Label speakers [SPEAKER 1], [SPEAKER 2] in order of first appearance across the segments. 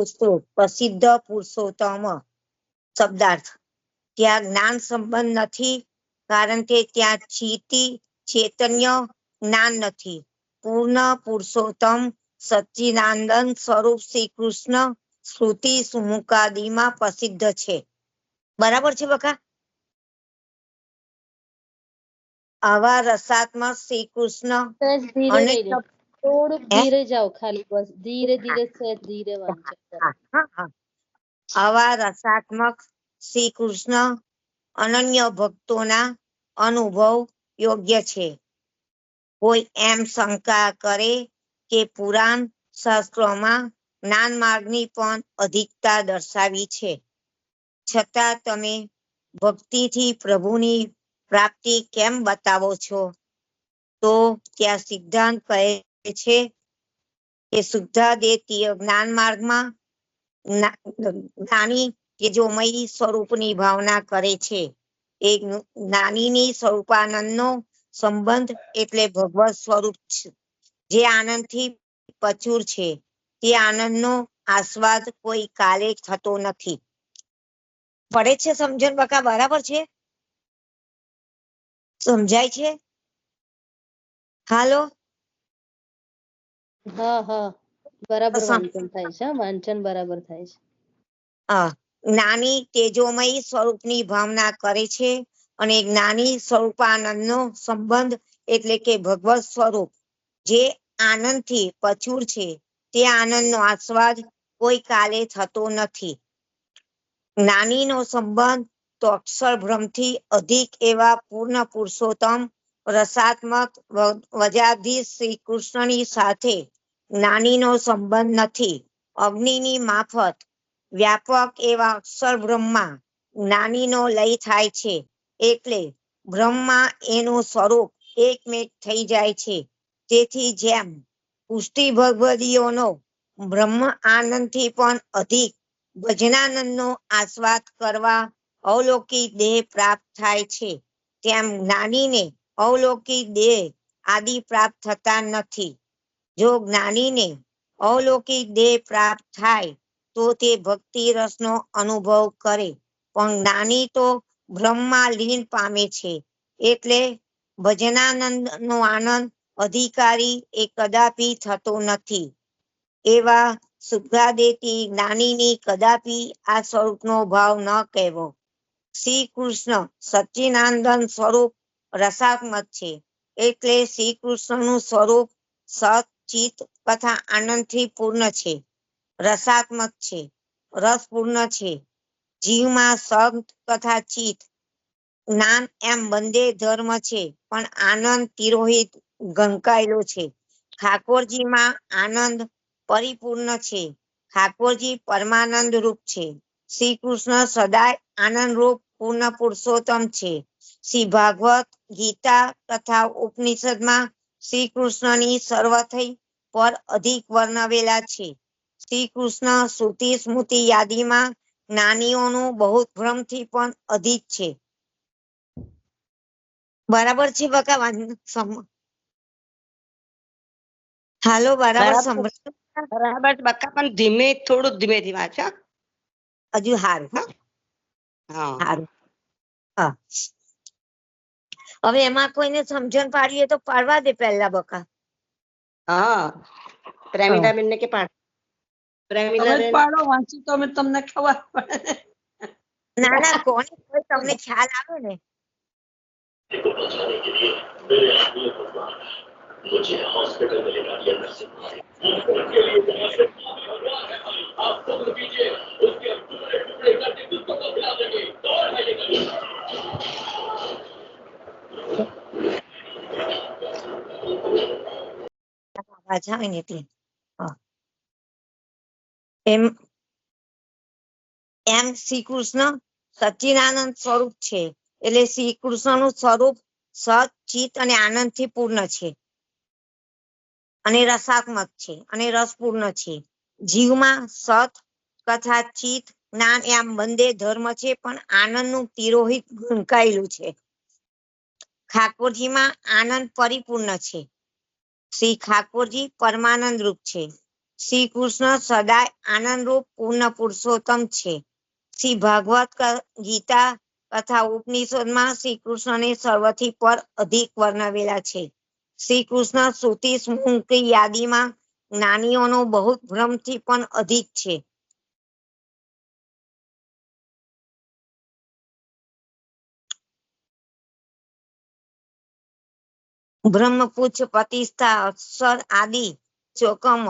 [SPEAKER 1] સ્ત્રોત પ્રસિદ્ધ પુરુષોત્તમ શબ્દાર્થ. ત્યાં જ્ઞાન સંબંધ નથી, કારણ કે ત્યાં ચૈતન્ય જ્ઞાન નથી. પૂર્ણ પુરુષોત્તમ સચ્ચિદાનંદ સ્વરૂપ શ્રી કૃષ્ણ શ્રુતિ સુમુકાદિમાં પ્રસિદ્ધ છે. બરાબર છે બકા? આવા રસાત્મક શ્રી કૃષ્ણ
[SPEAKER 2] થોડુંક ધીરે જાઓ, ખાલી બસ ધીરે ધીરે ધીરે વાંચો.
[SPEAKER 1] આવા રસાત્મક શ્રી કૃષ્ણ અનન્ય ભક્તોના અનુભવ યોગ્ય છે. કોઈ એમ શંકા કરે કે પુરાણ શાસ્ત્રોમાં જ્ઞાન માર્ગની પણ અધિકતા દર્શાવી છે, છતાં તમે ભક્તિથી પ્રભુની પ્રાપ્તિ કેમ બતાવો છો? તો ત્યાં સિદ્ધાંત કહે છે કે શુદ્ધાદેતીય જ્ઞાન માર્ગમાં જ્ઞાની તેજોમયી સ્વરૂપની ભાવના કરે છે. એક જ્ઞાનીની સ્વરૂપાનંદનો સંબંધ એટલે ભગવત સ્વરૂપ જે આનંદથી પ્રચુર છે. તે આનંદનો આસ્વાદ કોઈ કાલે થતો નથી. પડે છે સમજણ બકા? બરાબર છે? સમજાય છે? હાલો,
[SPEAKER 2] હા બરાબર વાંચન થાય છે. વાંચન બરાબર થાય છે.
[SPEAKER 1] જ્ઞાની તેજોમયી સ્વરૂપની ભાવના કરે છે અને જ્ઞાની સ્વરૂપાનંદનો સંબંધ એટલે કે ભગવત સ્વરૂપ જે આનંદથી પ્રચુર છે. તે આનંદનો આસ્વાદ કોઈ કાલે થતો નથી. જ્ઞાનીનો સંબંધ તો અક્ષર ભ્રમથી અધિક એવા પૂર્ણ પુરુષોત્તમ રસાત્મક વજાધીશ શ્રી કૃષ્ણની સાથે જ્ઞાનીનો સંબંધ નથી. અગ્નિની માફત વ્યાપક એવા અક્ષર બ્રહ્મમાં જ્ઞાનીનો લય થાય છે, એટલે બ્રહ્મમાં એનું સ્વરૂપ એકમેક થઈ જાય છે. તેથી જેમ પુષ્ટિ ભગવદીઓનો બ્રહ્મ આનંદથી પણ અધિક ભજનાનંદનો આસ્વાદ કરવા અવલૌકિક દેહ પ્રાપ્ત થાય છે, તેમ જ્ઞાનીને અવલૌકિક દેહ આદિ પ્રાપ્ત થતા નથી. જો જ્ઞાનીને અવલૌકિક દેહ પ્રાપ્ત થાય તો તે ભક્તિ રસનો અનુભવ કરે, પણ જ્ઞાની તો બ્રહ્મમાં લીન પામે છે, એટલે ભજનાનંદનો આનંદ અધિકારી એ કદાપી થતો નથી. એવા શુદ્ધાદેતી જ્ઞાનીની કદાપી આ સ્વરૂપનો ભાવ ન કહેવો. શ્રી કૃષ્ણ સચ્ચિદાનંદ સ્વરૂપ રસાત્મક છે, એટલે શ્રી કૃષ્ણનું સ્વરૂપ સત ચિત્ત તથા આનંદથી પૂર્ણ છે, રસાત્મક છે, રસપૂર્ણ છે. જીવમાં સત તથા ચિત્ત જ્ઞાન એમ બંને ધર્મ છે, પણ આનંદ તિરોહિત ગંકાયેલો છે. ઠાકોરજીમાં આનંદ પરિપૂર્ણ છે. ઠાકોરજી પરમાનંદ રૂપ છે. શ્રી કૃષ્ણ સદાય આનંદ રૂપ પૂર્ણ પુરુષોત્તમ છે. શ્રી ભાગવત ગીતા તથા ઉપનિષદમાં શ્રી કૃષ્ણની સર્વથઈ પર અધિક વર્ણવેલા છે. શ્રી કૃષ્ણ શ્રુતિ સ્મૃતિ યાદીમાં જ્ઞાનીઓનું બહુ ભ્રમથી પણ અધિક છે. બરાબર છે બકા? હાલો, બરાબર સંભળાય?
[SPEAKER 3] બરાબર બકા, પણ ધીમે, થોડું ધીમેથી વાંચો.
[SPEAKER 1] હજુ હારું. હારું. હવે એમાં કોઈને સમજણ પાડીએ તો પાડવા દે પહેલા બકા.
[SPEAKER 3] પ્રેમિલાબેન ને કે પાડ. પ્રેમિલાબેન
[SPEAKER 4] પાડો, વાંચી તો અમે તમને ખબર પડે.
[SPEAKER 1] ના કોને તમને ખ્યાલ આવે ને.
[SPEAKER 5] मुझे हॉस्पिटल में लेकर दिया नर्सिंग आप पकड़ कीजिए उसके टुकड़े टुकड़े करके दूध को खिला देंगे और खाइएगा
[SPEAKER 1] આવે ને એટલે એમ શ્રી કૃષ્ણ સચ્ચિદાનંદ સ્વરૂપ છે, એટલે શ્રી કૃષ્ણનું સ્વરૂપ સત ચિત્ત અને આનંદથી પૂર્ણ છે, અને રસાત્મક છે, અને રસપૂર્ણ છે. જીવમાં સત તથા ચિત્ત જ્ઞાન એમ બંને ધર્મ છે, પણ આનંદનું તિરોહિત ગંકાયેલું છે. ઠાકોરજીમાં આનંદ પરિપૂર્ણ છે. શ્રી ઠાકોરજી પરમાનંદ રૂપ છે. શ્રી કૃષ્ણ સદાય આનંદરૂપ પૂર્ણ પુરુષોત્તમ છે. શ્રી ભાગવત ગીતા તથા ઉપનિષદમાં શ્રી કૃષ્ણને સર્વથી પર અધિક વર્ણવેલા છે. શ્રી કૃષ્ણ શ્રુતિ સ્મૃતિ યાદીમાં જ્ઞાનીઓનો બહુ ભ્રમથી પણ અધિક છે. બ્રહ્મપુચ્છ પ્રતિષ્ઠા અક્ષર આદિ ચોકમ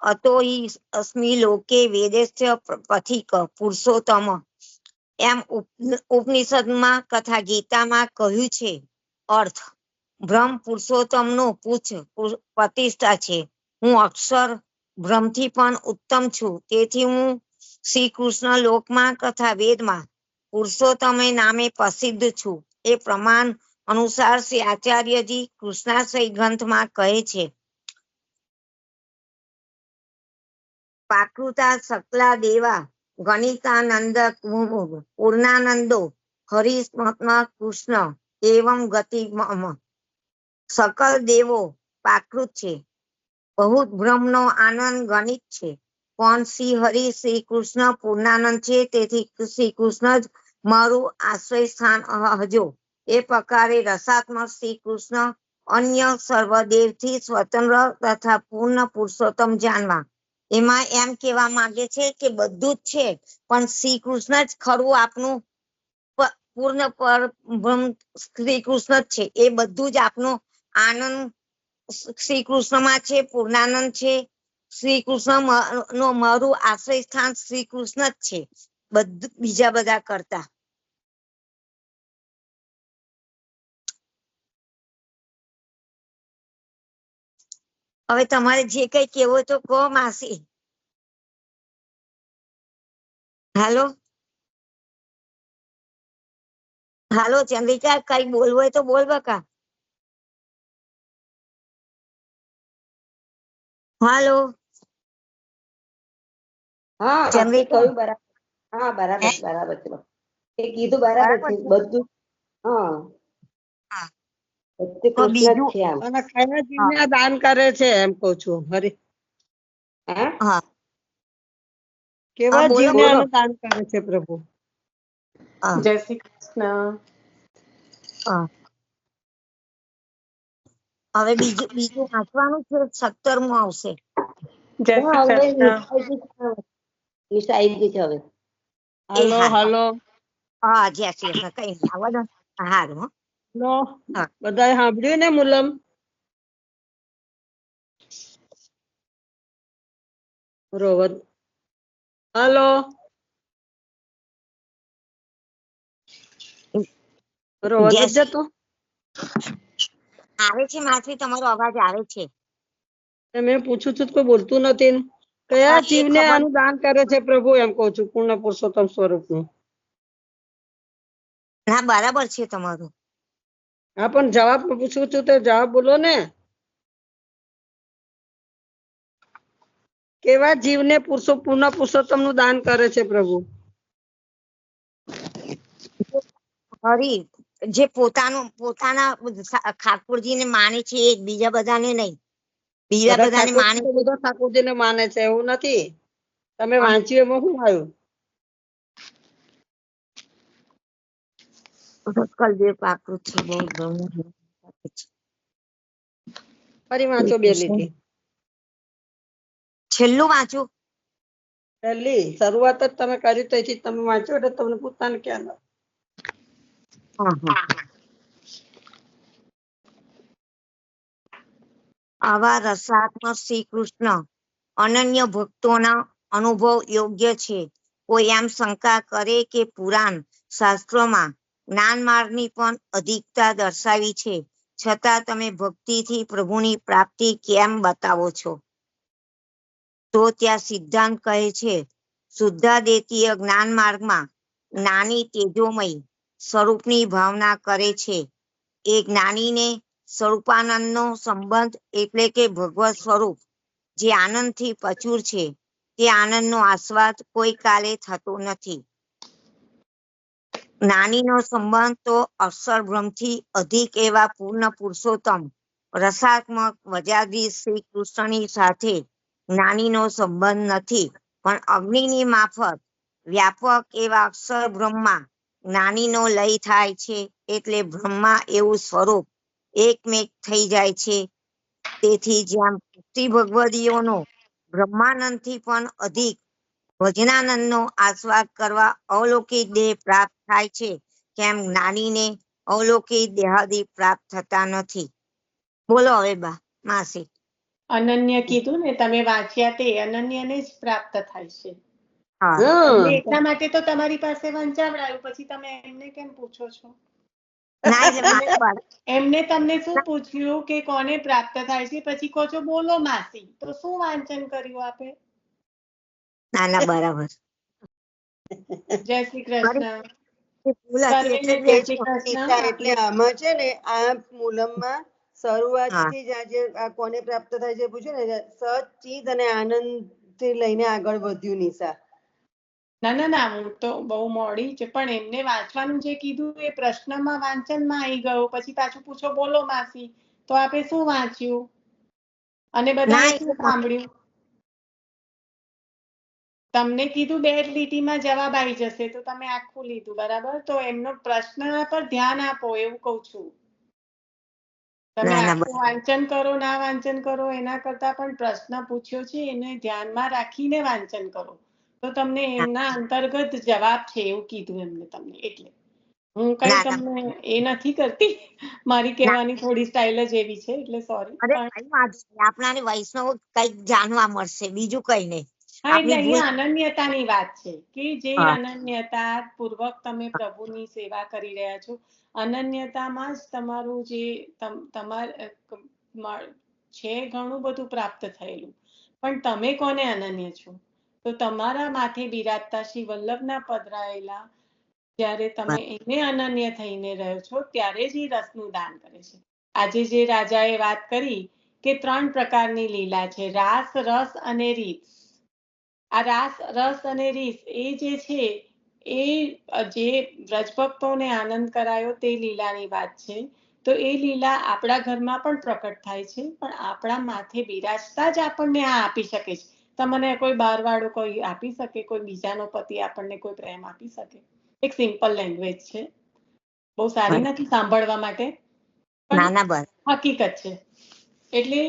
[SPEAKER 1] અતો હિ અસ્મિ લોકે વેદસ્ય પથિક પુરુષોત્તમ એમ ઉપનિષદમાં તથા ગીતામાં કહ્યું છે. અર્થ: બ્રહ્મ પુરુષોત્તમનો પુચ્છ પ્રતિષ્ઠા છે. હું અક્ષર બ્રહ્મથી પણ ઉત્તમ છું. તેથી હું શ્રી કૃષ્ણ લોકમાં તથા વેદમાં પુરુષોત્તમે નામે પ્રસિદ્ધ છું. એ પ્રમાણ અનુસાર શ્રી આચાર્યજી કૃષ્ણાશ્રય ગ્રંથમાં કહે છે. પ્રાકૃતા સકલા દેવા ગણિતાનંદ પૂર્ણાનંદો હરિસ્મત્મ કૃષ્ણ એવમ ગતિ સકલ દેવો પ્રાકૃત છે. બહુ બ્રહ્મનો આનંદ ગણિત છે. પણ શ્રી હરિ શ્રી કૃષ્ણ પૂર્ણાનંદ છે. તેથી શ્રી કૃષ્ણ જ મારું આશ્રય સ્થાન હજો. એ પ્રકારે રસાત્મક શ્રી કૃષ્ણ અન્ય સર્વદેવથી સ્વતંત્ર તથા પૂર્ણ પુરુષોત્તમ જાણવા. એમાં એમ કહેવા માંગે છે કે બધું જ છે, પણ શ્રી કૃષ્ણ જ ખરું આપનું પૂર્ણ પર બ્રહ્મ શ્રી કૃષ્ણ જ છે. એ બધું જ આપનો આનંદ શ્રી કૃષ્ણમાં છે, પૂર્ણાનંદ છે. શ્રી કૃષ્ણ નો મારું આશ્રય સ્થાન શ્રી કૃષ્ણ જ છે, બધું બીજા બધા કરતા. હવે તમારે જે કઈ કેવું હોય તો કહો માસી. હાલો હાલો ચંદ્રિકા, કઈ બોલવું હોય તો બોલ બકા. હાલો
[SPEAKER 3] હા
[SPEAKER 1] ચંદ્રિકા,
[SPEAKER 3] કહ્યું બરાબર. હા બરાબર બરાબર છે. એ કીધું બરાબર છે બધું. હા
[SPEAKER 1] હા.
[SPEAKER 3] સત્ય
[SPEAKER 1] તો
[SPEAKER 3] કૃષ્ણ જ
[SPEAKER 1] બીજું
[SPEAKER 3] છે આમ.
[SPEAKER 4] અને કયા જીવને આ દાન કરે છે એમ કઉ છું. હરી
[SPEAKER 3] હા
[SPEAKER 1] હા
[SPEAKER 4] કેવા
[SPEAKER 1] બોલો
[SPEAKER 4] જીવને
[SPEAKER 1] બોલો.
[SPEAKER 4] આનું દાન કરે છે પ્રભુ.
[SPEAKER 1] હા
[SPEAKER 6] જય શ્રી કૃષ્ણ.
[SPEAKER 1] હા. હવે બીજું વાંચવાનું છે. 17મું આવશે.
[SPEAKER 6] જય શ્રી
[SPEAKER 3] હવે
[SPEAKER 6] કૃષ્ણ.
[SPEAKER 3] નિશા આવી ગઈ છે હવે.
[SPEAKER 1] એ
[SPEAKER 4] હાલો
[SPEAKER 1] હા
[SPEAKER 4] હાલો
[SPEAKER 1] હા જય શ્રી કૃષ્ણ. કઈ નહીં આવવા દો. હારું હો.
[SPEAKER 4] લો
[SPEAKER 1] હા.
[SPEAKER 4] બધાએ સાંભળ્યું ને મુલમ? રોવત હાલો રોવત
[SPEAKER 1] જય
[SPEAKER 4] જ જતો.
[SPEAKER 1] આવે છે માસી, તમારો અવાજ આવે છે.
[SPEAKER 4] મેં પૂછું છું તો કોઈ બોલતું નથી.
[SPEAKER 1] હા
[SPEAKER 4] કયા
[SPEAKER 1] એ
[SPEAKER 4] જીવને
[SPEAKER 1] ખબર.
[SPEAKER 4] આનું દાન કરે છે પ્રભુ એમ કહું છું, પૂર્ણ પુરુષોત્તમ સ્વરૂપનું.
[SPEAKER 1] ના બરાબર છે તમારું.
[SPEAKER 4] હા પણ જવાબ પૂછું છું તો જવાબ બોલો ને. કેવા જીવને પૂર્ણ પુરુષોત્તમ નું દાન કરે છે પ્રભુ?
[SPEAKER 1] હરી જે પોતાના ઠાકોરજીને માને છે, એ બીજા બધાને નહીં. બીજા
[SPEAKER 4] બધા
[SPEAKER 1] બધાને
[SPEAKER 4] ઠાકોર
[SPEAKER 1] માને છે.
[SPEAKER 4] બધા ઠાકોરજીને માને છે એવું નથી. તમે
[SPEAKER 1] પણ
[SPEAKER 4] વાંચ્યું એમાં શું આવ્યું?
[SPEAKER 1] કલદેવ પ્રાકૃત છે. બહુ ઘણું છે.
[SPEAKER 4] ફરી
[SPEAKER 1] શ્રી
[SPEAKER 4] વાંચો બે
[SPEAKER 1] કૃષ્ણ.
[SPEAKER 4] લીટી.
[SPEAKER 1] છેલ્લું વાંચું?
[SPEAKER 4] પહેલી શરૂઆત જ તમે કરી તેથી તમે વાંચો એટલે તમને પોતાને ખ્યાલ આવે.
[SPEAKER 1] હા હા. આવા રસાત્મક શ્રી કૃષ્ણ અનન્ય ભક્તોના અનુભવ યોગ્ય છે. કોઈ એમ શંકા કરે કે પુરાણ શાસ્ત્રોમાં જ્ઞાન માર્ગની પણ અધિકતા દર્શાવી છે, છતાં તમે ભક્તિથી પ્રભુની પ્રાપ્તિ કેમ બતાવો છો? તો ત્યાં સિદ્ધાંત કહે છે, શુદ્ધાદેતીય જ્ઞાન માર્ગમાં જ્ઞાની તેજોમય સ્વરૂપની ભાવના કરે છે. એ જ્ઞાનીને સ્વરૂપાનંદનો સંબંધ એટલે કે ભગવત સ્વરૂપ જે આનંદથી પ્રચુર છે, તે આનંદનો આસ્વાદ કોઈ કાલે થતો નથી. જ્ઞાનીનો સંબંધ તો અક્ષર બ્રહ્મથી અધિક એવા પૂર્ણ પુરુષોત્તમ રસાત્મક વજાદી શ્રી કૃષ્ણની સાથે જ્ઞાનીનો સંબંધ નથી, પણ અગ્નિની માફક વ્યાપક એવા અક્ષર બ્રહ્મા જ્ઞાનીનો લય થાય છે, એટલે બ્રહ્મા એવું સ્વરૂપ એકમેક થઈ જાય છે. તેથી જ્યાં ભક્તિ ભગવદીઓનો બ્રહ્માનંદથી પણ અધિક ભજનાનંદનો આસ્વાદ કરવા અવલૌકિક દેહ પ્રાપ્ત થાય છે, કેમ જ્ઞાનીને અવલૌકિક દેહાદી પ્રાપ્ત થતા નથી. બોલો હવે બા માસી.
[SPEAKER 6] અનન્ય કીધું ને તમે વાંચ્યા તે અનન્યને જ પ્રાપ્ત થાય છે.
[SPEAKER 1] હા
[SPEAKER 6] તમને એટલા માટે તો તમારી પાસે વંચાવડાયું, પછી તમે એમને કેમ પૂછો છો?
[SPEAKER 1] ના એટલે મારે
[SPEAKER 6] એમને તમને શું પૂછ્યું કે કોને પ્રાપ્ત થાય છે, પછી કહો છો બોલો માસી, તો શું વાંચન કર્યું આપે?
[SPEAKER 1] ના ના બરાબર.
[SPEAKER 6] જય શ્રી કૃષ્ણ.
[SPEAKER 1] ભૂલ હતી એટલે જ
[SPEAKER 6] જય
[SPEAKER 1] વેચી.
[SPEAKER 6] શ્રી કૃષ્ણ.
[SPEAKER 4] એટલે આમાં છે ને આ મૂલમમાં શરૂઆત
[SPEAKER 1] હા.
[SPEAKER 4] થી જ આજે આ કોને પ્રાપ્ત થાય છે પૂછ્યું ને, સચિદ અને આનંદ થી લઈને આગળ વધ્યું નિશા.
[SPEAKER 6] ના ના ના, હું તો બહુ મોડી છે, પણ એમને વાંચવાનું જે કીધું એ પ્રશ્નમાં વાંચનમાં આવી ગયો, પછી પાછું પૂછો બોલો માસી, તો આપે શું વાંચ્યું અને
[SPEAKER 1] ના
[SPEAKER 6] બધાએ
[SPEAKER 1] એટલે
[SPEAKER 6] શું સાંભળ્યું? તમને કીધું 2 લીટીમાં જવાબ આવી જશે, તો તમે આખું લીધું, બરાબર? તો એમનો પ્રશ્ન પર ધ્યાન આપો, એવું કઉ છું. તમે
[SPEAKER 1] ના ના
[SPEAKER 6] આખું વાંચન કરો ના વાંચન કરો એના કરતા પણ પ્રશ્ન પૂછ્યો છે એને ધ્યાનમાં રાખીને વાંચન કરો, તો તમને એના અંતર્ગત જવાબ છે એવું કીધું એમને તમને. એટલે હું કઈ
[SPEAKER 1] ના ના
[SPEAKER 6] તમને એ નથી કરતી, મારી કહેવાની થોડી સ્ટાઇલ જ એવી છે, એટલે સોરી.
[SPEAKER 1] અરે
[SPEAKER 6] પણ
[SPEAKER 1] કઈ વાંધો નહીં, આપણાને વૈષ્ણવ કઈક જાણવા મળશે, બીજું કઈ નહીં.
[SPEAKER 6] હા, એટલે
[SPEAKER 1] આપણી ભૂલ.
[SPEAKER 6] અહીંયા અનન્યતાની વાત છે કે જે
[SPEAKER 1] હા
[SPEAKER 6] અનન્યતા પૂર્વક તમે પ્રભુની સેવા કરી રહ્યા છો, અનન્યતામાં જ તમારું જે છે ઘણું બધું પ્રાપ્ત થયેલું, પણ તમે કોને અનન્ય છો? તો તમારા માથે બિરાજતા શ્રી વલ્લભના પધરાયેલા જ્યારે તમે એને અનન્ય થઈને રહ્યો છો, ત્યારે જ એ રસનું દાન કરે છે. આજે જે રાજાએ વાત કરી કે 3 પ્રકારની લીલા છે, રાસ, રસ અને રીત. આ રાસ, રસ અને રીત એ જે છે એ જે વ્રજભક્તોને આનંદ કરાયો તે લીલાની વાત છે. તો એ લીલા આપણા ઘરમાં પણ પ્રકટ થાય છે, પણ આપણા માથે બિરાજતા જ આપણને આ આપી શકે છે. તમને કોઈ બહારવાળો કોઈ આપી શકે? કોઈ બીજાનો પતિ આપણને કોઈ પ્રેમ આપી શકે? એક સિમ્પલ લેંગ્વેજ છે, બહુ સારી નથી સાંભળવા માટે, પણ
[SPEAKER 1] ના ના બસ.
[SPEAKER 6] હકીકત છે. એટલે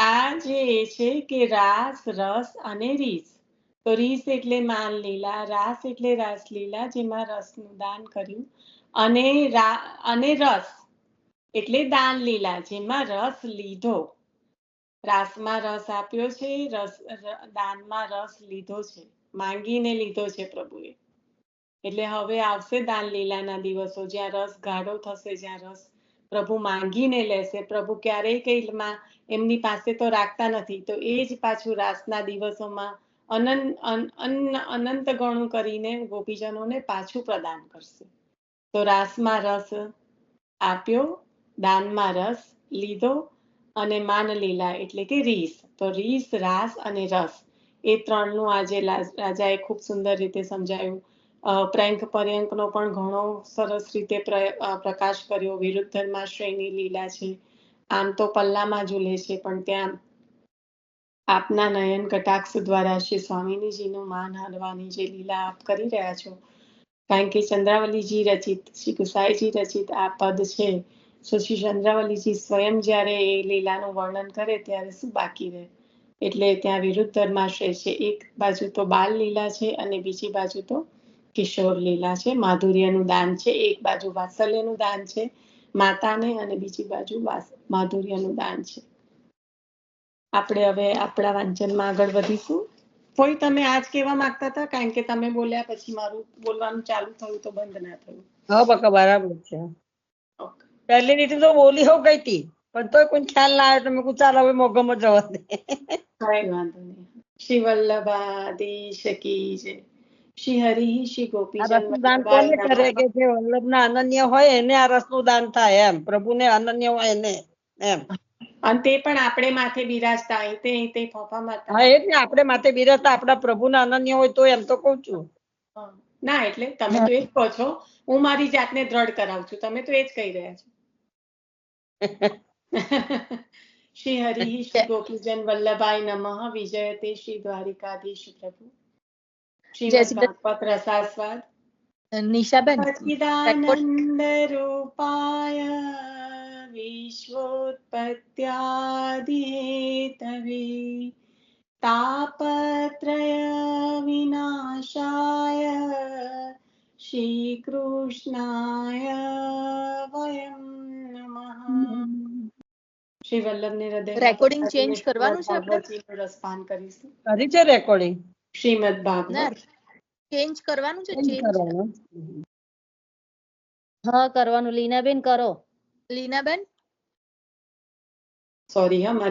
[SPEAKER 6] આ જે છે કે રાસ, રસ અને રીસ. તો રીસ એટલે માન લીલા, રાસ એટલે રાસલીલા જેમાં રસનું દાન કર્યું, અને રસ એટલે દાન લીલા જેમાં રસ લીધો. રાસમાં રસ આપ્યો છે, દાનમાં રસ લીધો છે, માંગીને લીધો છે પ્રભુએ. એટલે હવે આવશે દાન લીલાના દિવસો, જ્યાં રસ ગાઢો થશે, જ્યાં રસ પ્રભુ માંગીને લેશે. પ્રભુ ક્યારેય કઈ એમની પાસે તો રાખતા નથી, તો એ જ પાછું રાસના દિવસોમાં અનંત ગણું કરીને ગોપીજનોને પાછું પ્રદાન કરશે. તો રાસમાં રસ આપ્યો, દાનમાં રસ લીધો, અને માનલીલા એટલે કે રીસ. તો રીસ, રાસ અને રસ એ 3નું આજે રાજાએ ખૂબ સુંદર રીતે સમજાયું. પ્રેંક પર્યંકનો પણ ઘણો સરસ રીતે પ્રકાશ કર્યો. વિરુદ્ધ ધર્માશ્રયની લીલા છે, આમ તો પલ્લામાં ઝૂલે છે, પણ ત્યાં આપના નયન કટાક્ષ દ્વારા શ્રી સ્વામિનીજીનું માન હાલવાની જે લીલા આપ કરી રહ્યા છો, કારણ કે ચંદ્રાવલીજી રચિત, શ્રી ગુસાઈજી રચિત આ પદ છે. શ્રી ચંદ્રાવલીજી સ્વયં જ્યારે એ લીલાનું વર્ણન કરે ત્યારે શું બાકી રહે? એટલે ત્યાં વિરુદ્ધ ધર્માશ્રય છે. એક બાજુ તો બાલ લીલા છે અને બીજી બાજુ તો કિશોર લીલા છે. માધુર્યનું દાન છે, એક બાજુ વાત્સલ્યનું દાન છે માતાને, અને બીજી બાજુ માધુર્યનું દાન છે. આપણે હવે આપણા વાંચનમાં આગળ વધીશું. કોઈ તમે આજ કહેવા માંગતા હતા? કારણ કે તમે બોલ્યા પછી મારું બોલવાનું ચાલુ થયું તો બંધ ના થયું.
[SPEAKER 4] હા બકા બરાબર છે.
[SPEAKER 6] ઓકે,
[SPEAKER 4] પહેલી રીતે તો બોલી હો ગઈ હતી, પણ તો કોઈ ખ્યાલ ના આવ્યો, તમે ચાલ હવે મોગમમાં જવા દે.
[SPEAKER 6] કઈ વાંધો નહીં. શ્રી વલ્લભાધીશ કી જય. શ્રી હરિ શ્રી
[SPEAKER 4] આ
[SPEAKER 6] ગોપીજન
[SPEAKER 4] રસનું દાન
[SPEAKER 6] વલ્લભાય
[SPEAKER 4] કોને કરે
[SPEAKER 6] નમઃ.
[SPEAKER 4] કે જે વલ્લભના અનન્ય હોય એને આ રસનું દાન થાય, એમ પ્રભુને અનન્ય હોય એને, એમ.
[SPEAKER 6] અને તે પણ આપણે માથે બિરાજતા તે ફોફા મારતા.
[SPEAKER 4] હા, એ જ ને, આપણે માથે બિરાજતા આપણા પ્રભુના અનન્ય હોય તો, એમ તો કઉ છું.
[SPEAKER 6] ના, એટલે તમે તો એ જ કહો છો, હું મારી જાતને દ્રઢ કરાવું છું, તમે તો એ જ કહી રહ્યા છો. શ્રી હરિ શ્રી ગોપીજન વલ્લભાય નમઃ વિજયતે શ્રી દ્વારિકાધીશ પ્રભુ શ્રીમદ ભાગવત રસાસ્વાદ
[SPEAKER 7] નિશાબેન
[SPEAKER 6] સચ્ચિદાનંદ રૂપાય વિશ્વોત્પત્યાદિ હેતવે તાપત્રય વિનાશાય શ્રી કૃષ્ણાય વયમ નમઃ. શ્રી વલ્લભને હૃદય
[SPEAKER 7] રેકોર્ડિંગ ચેન્જ કરવાનું છે આપણે
[SPEAKER 6] રસપાન કરીશું.
[SPEAKER 4] કરી છે રેકોર્ડિંગ
[SPEAKER 6] શ્રીમદ ભાગવત
[SPEAKER 7] ચેન્જ કરવાનું છે
[SPEAKER 4] ચેન્જ
[SPEAKER 7] ચેન્જ
[SPEAKER 4] કરવાનું
[SPEAKER 2] હા કરવાનું. લીનાબેન કરો.
[SPEAKER 7] લીનાબેન
[SPEAKER 6] સોરી હા